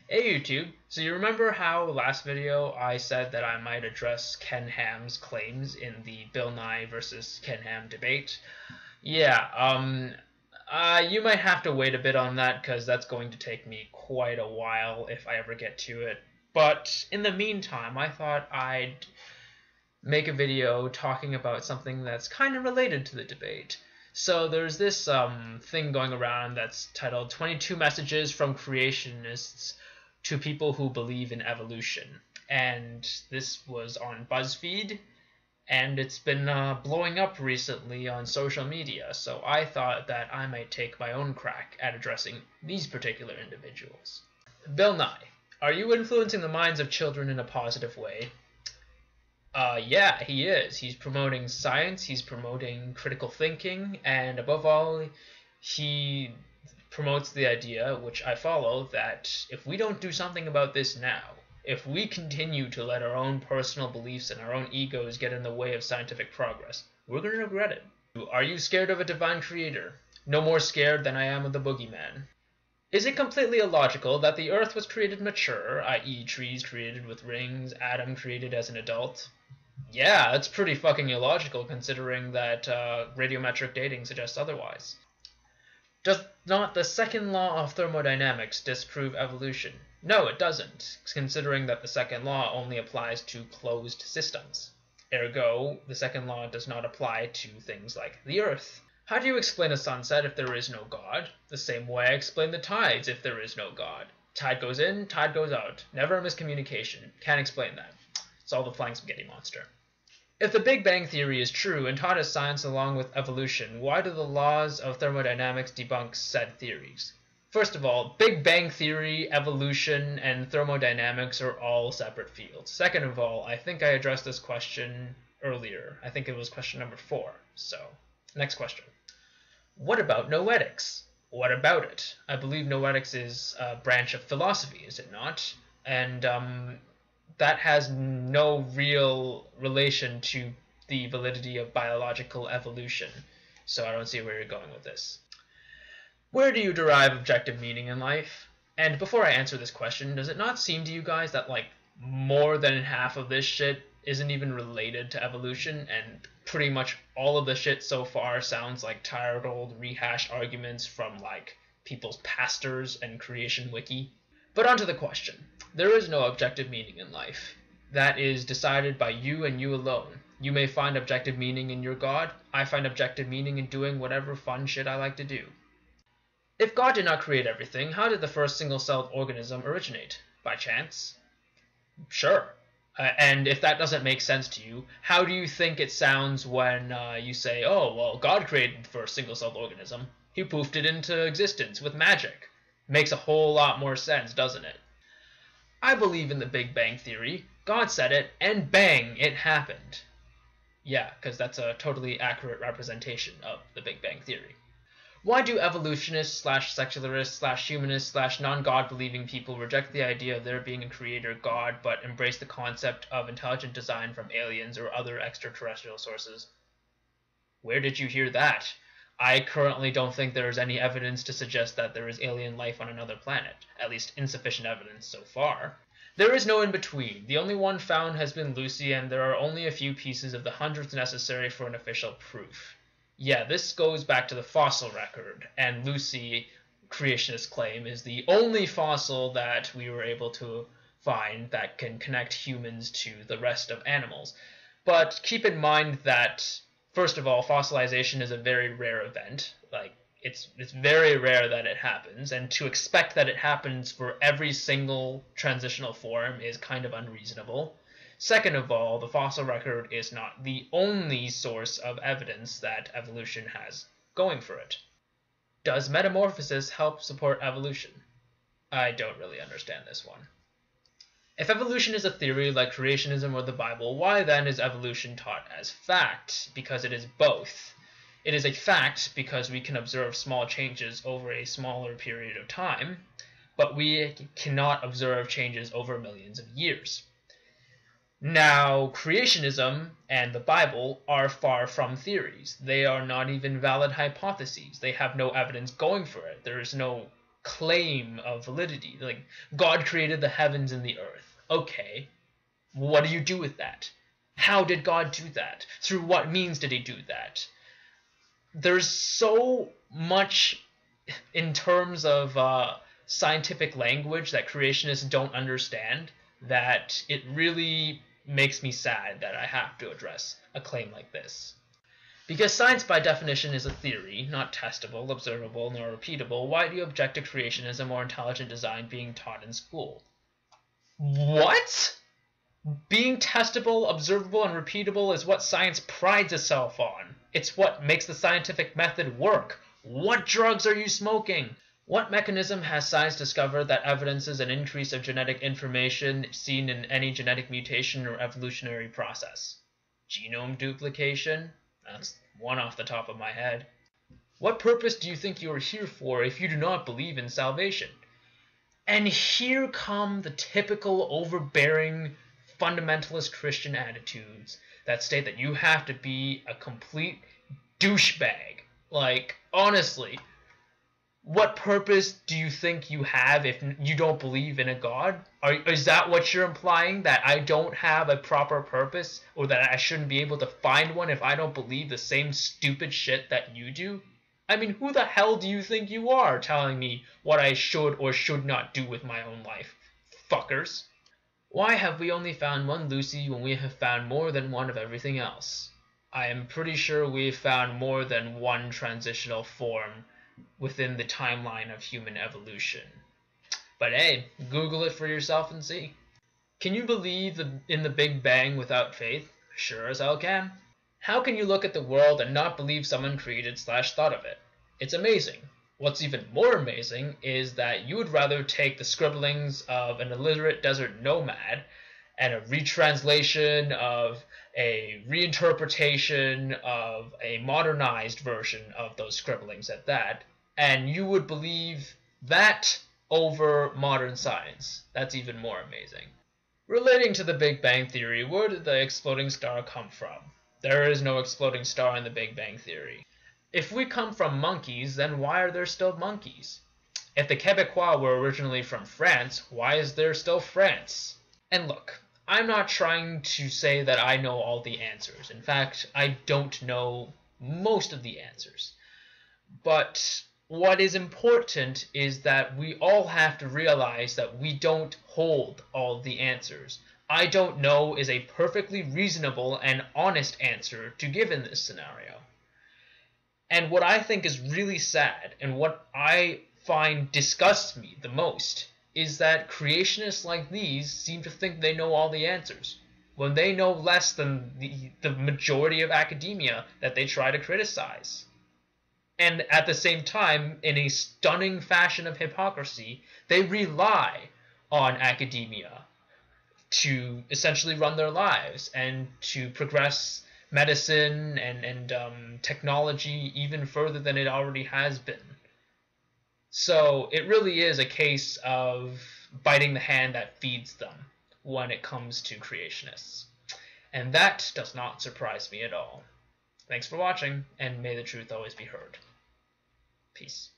Hey YouTube, so you remember how last video I said that I might address Ken Ham's claims in the Bill Nye versus Ken Ham debate? Yeah, you might have to wait a bit on that because that's going to take me quite a while if I ever get to it. But in the meantime, I thought I'd make a video talking about something that's kind of related to the debate. So there's this thing going around that's titled 22 Messages from Creationists to People Who Believe in Evolution. And this was on BuzzFeed, and it's been blowing up recently on social media, so I thought that I might take my own crack at addressing these particular individuals. Bill Nye, are you influencing the minds of children in a positive way? Yeah, he is. He's promoting science, he's promoting critical thinking, and above all, he promotes the idea, which I follow, that if we don't do something about this now, if we continue to let our own personal beliefs and our own egos get in the way of scientific progress, we're going to regret it. Are you scared of a divine creator? No more scared than I am of the boogeyman. Is it completely illogical that the Earth was created mature, i.e. trees created with rings, Adam created as an adult? Yeah, that's pretty fucking illogical considering that radiometric dating suggests otherwise. Does not the second law of thermodynamics disprove evolution? No, it doesn't, considering that the second law only applies to closed systems. Ergo, the second law does not apply to things like the Earth. How do you explain a sunset if there is no God? The same way I explain the tides if there is no God. Tide goes in, tide goes out. Never a miscommunication. Can't explain that. It's all the flying spaghetti monster. If the Big Bang Theory is true and taught as science along with evolution, why do the laws of thermodynamics debunk said theories? First of all, Big Bang Theory, evolution, and thermodynamics are all separate fields. Second of all, I think I addressed this question earlier. I think it was question number 4. So, next question. What about noetics? What about it? I believe noetics is a branch of philosophy, is it not? And that has no real relation to the validity of biological evolution. So I don't see where you're going with this. Where do you derive objective meaning in life? And before I answer this question, does it not seem to you guys that like more than half of this shit isn't even related to evolution, and pretty much all of the shit so far sounds like tired old rehashed arguments from like people's pastors and creation wiki? But on to the question. There is no objective meaning in life. That is decided by you and you alone. You may find objective meaning in your God. I find objective meaning in doing whatever fun shit I like to do. If God did not create everything, how did the first single-celled organism originate? By chance? Sure. And if that doesn't make sense to you, how do you think it sounds when you say, oh, well, God created the first single-celled organism. He poofed it into existence with magic. Makes a whole lot more sense, doesn't it? I believe in the Big Bang Theory. God said it, and bang, it happened. Yeah, because that's a totally accurate representation of the Big Bang Theory. Why do evolutionists /secularists /humanists non-God-believing people reject the idea of there being a creator God but embrace the concept of intelligent design from aliens or other extraterrestrial sources? Where did you hear that? I currently don't think there is any evidence to suggest that there is alien life on another planet, at least insufficient evidence so far. There is no in-between. The only one found has been Lucy, and there are only a few pieces of the hundreds necessary for an official proof. Yeah, this goes back to the fossil record, and Lucy, creationist claim, is the only fossil that we were able to find that can connect humans to the rest of animals. But keep in mind that, first of all, fossilization is a very rare event. Like, it's very rare that it happens, and to expect that it happens for every single transitional form is kind of unreasonable. Second of all, the fossil record is not the only source of evidence that evolution has going for it. Does metamorphosis help support evolution? I don't really understand this one. If evolution is a theory like creationism or the Bible, why then is evolution taught as fact? Because it is both. It is a fact because we can observe small changes over a smaller period of time, but we cannot observe changes over millions of years. Now, creationism and the Bible are far from theories. They are not even valid hypotheses. They have no evidence going for it. There is no claim of validity. Like, God created the heavens and the earth. Okay, what do you do with that? How did God do that? Through what means did he do that? There's so much in terms of scientific language that creationists don't understand that it really makes me sad that I have to address a claim like this. Because science by definition is a theory, not testable, observable, nor repeatable, why do you object to creationism or intelligent design being taught in school? What? Being testable, observable, and repeatable is what science prides itself on. It's what makes the scientific method work. What drugs are you smoking? What mechanism has science discovered that evidences an increase of genetic information seen in any genetic mutation or evolutionary process? Genome duplication? That's one off the top of my head. What purpose do you think you are here for if you do not believe in salvation? And here come the typical overbearing fundamentalist Christian attitudes that state that you have to be a complete douchebag. Like, honestly, what purpose do you think you have if you don't believe in a God? Is that what you're implying? That I don't have a proper purpose? Or that I shouldn't be able to find one if I don't believe the same stupid shit that you do? I mean, who the hell do you think you are telling me what I should or should not do with my own life? Fuckers. Why have we only found one Lucy when we have found more than one of everything else? I am pretty sure we've found more than one transitional form within the timeline of human evolution. But hey, Google it for yourself and see. Can you believe in the Big Bang without faith? Sure as hell can. How can you look at the world and not believe someone created / thought of it? It's amazing. What's even more amazing is that you would rather take the scribblings of an illiterate desert nomad and a retranslation of a reinterpretation of a modernized version of those scribblings at that, and you would believe that over modern science. That's even more amazing. Relating to the Big Bang Theory, where did the exploding star come from? There is no exploding star in the Big Bang Theory. If we come from monkeys, then why are there still monkeys? If the Quebecois were originally from France, why is there still France? And look, I'm not trying to say that I know all the answers. In fact, I don't know most of the answers. But what is important is that we all have to realize that we don't hold all the answers. I don't know is a perfectly reasonable and honest answer to give in this scenario. And what I think is really sad, and what I find disgusts me the most, is that creationists like these seem to think they know all the answers, when they know less than the majority of academia that they try to criticize. And at the same time, in a stunning fashion of hypocrisy, they rely on academia to essentially run their lives and to progress medicine and technology even further than it already has been. So it really is a case of biting the hand that feeds them when it comes to creationists. And that does not surprise me at all. Thanks for watching, and may the truth always be heard. Peace.